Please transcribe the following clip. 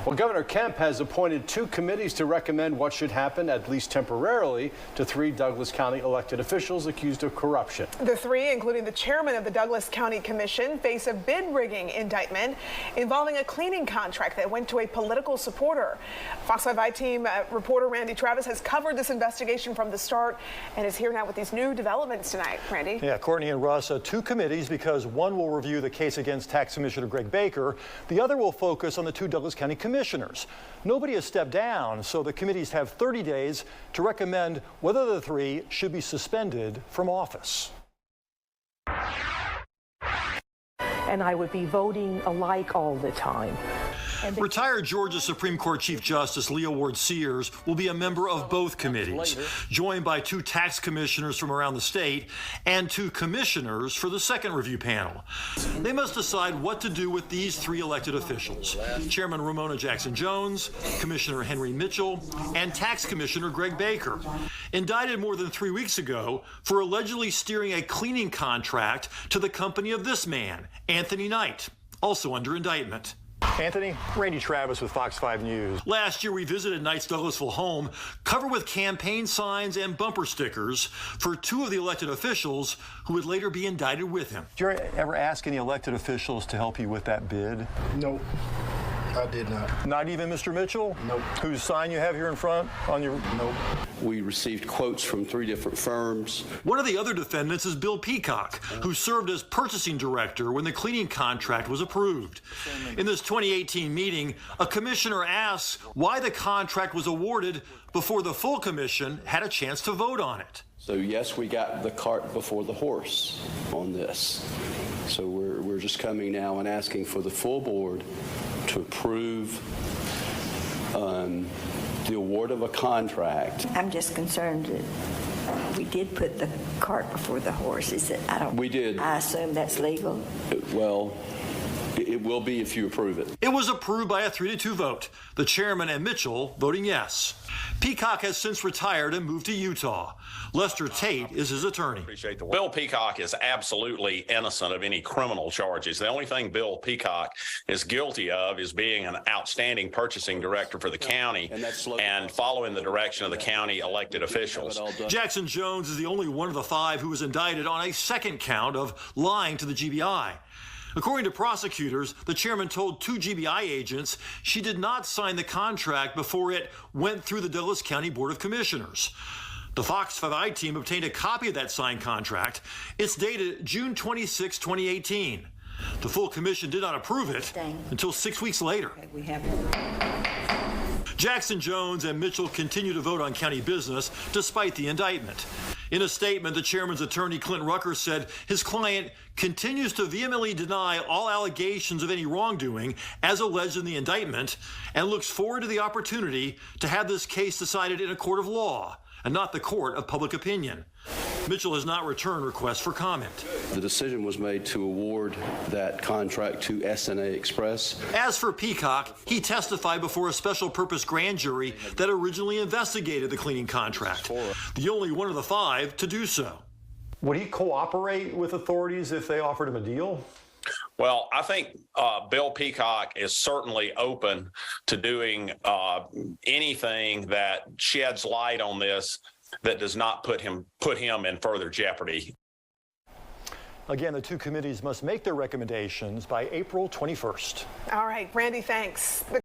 Well, Governor Kemp has appointed 2 committees to recommend what should happen, at least temporarily, to 3 Douglas County elected officials accused of corruption. The 3, including the chairman of the Douglas County Commission, face a bid rigging indictment involving a cleaning contract that went to a political supporter. Fox 5 I-Team reporter Randy Travis has covered this investigation from the start and is here now with these new developments tonight. Randy? Yeah, Courtney and Russ, 2 committees because one will review the case against Tax Commissioner Greg Baker. The other will focus on the 2 Douglas County commissioners. Nobody has stepped down, so the committees have 30 days to recommend whether the 3 should be suspended from office. And I would be voting alike all the time. Retired Georgia Supreme Court Chief Justice Leah Ward Sears will be a member of both committees, joined by 2 tax commissioners from around the state and 2 commissioners for the second review panel. They must decide what to do with these 3 elected officials: Chairman Romona Jackson-Jones, Commissioner Henry Mitchell, and Tax Commissioner Greg Baker, indicted more than 3 weeks ago for allegedly steering a cleaning contract to the company of this man, Anthony Knight, also under indictment. Anthony, Randy Travis with Fox 5 News. Last year, we visited Knight's Douglasville home, covered with campaign signs and bumper stickers for 2 of the elected officials who would later be indicted with him. Did you ever ask any elected officials to help you with that bid? No, I did not. Not even Mr. Mitchell? Nope. Whose sign you have here in front on your... Nope. We received quotes from 3 different firms. One of the other defendants is Bill Peacock, who served as purchasing director when the cleaning contract was approved. In this 2018 meeting, a commissioner asks why the contract was awarded before the full commission had a chance to vote on it. So yes, we got the cart before the horse on this. So we're just coming now and asking for the full board to approve the award of a contract. I'm just concerned that we did put the cart before the horse. Is it? We did. I assume that's legal. Well, it will be if you approve it. It was approved by a 3-2 vote, the chairman and Mitchell voting yes. Peacock has since retired and moved to Utah. Lester Tate is his attorney. Bill Peacock is absolutely innocent of any criminal charges. The only thing Bill Peacock is guilty of is being an outstanding purchasing director for the county and following the direction of the county elected officials. Jackson-Jones is the only one of the 5 who was indicted on a second count of lying to the GBI. According to prosecutors, the chairman told 2 GBI agents she did not sign the contract before it went through the Douglas County Board of Commissioners. The Fox 5 I-Team obtained a copy of that signed contract. It's dated June 26, 2018. The full commission did not approve it until 6 weeks later. Jackson-Jones and Mitchell continue to vote on county business despite the indictment. In a statement, the chairman's attorney, Clint Rucker, said his client continues to vehemently deny all allegations of any wrongdoing as alleged in the indictment and looks forward to the opportunity to have this case decided in a court of law and not the court of public opinion. Mitchell has not returned requests for comment. The decision was made to award that contract to SNA Express. As for Peacock, he testified before a special purpose grand jury that originally investigated the cleaning contract, the only one of the 5 to do so. Would he cooperate with authorities if they offered him a deal? Well, I think Bill Peacock is certainly open to doing anything that sheds light on this that does not put him in further jeopardy. Again, the 2 committees must make their recommendations by April 21st. All right, Randy, thanks.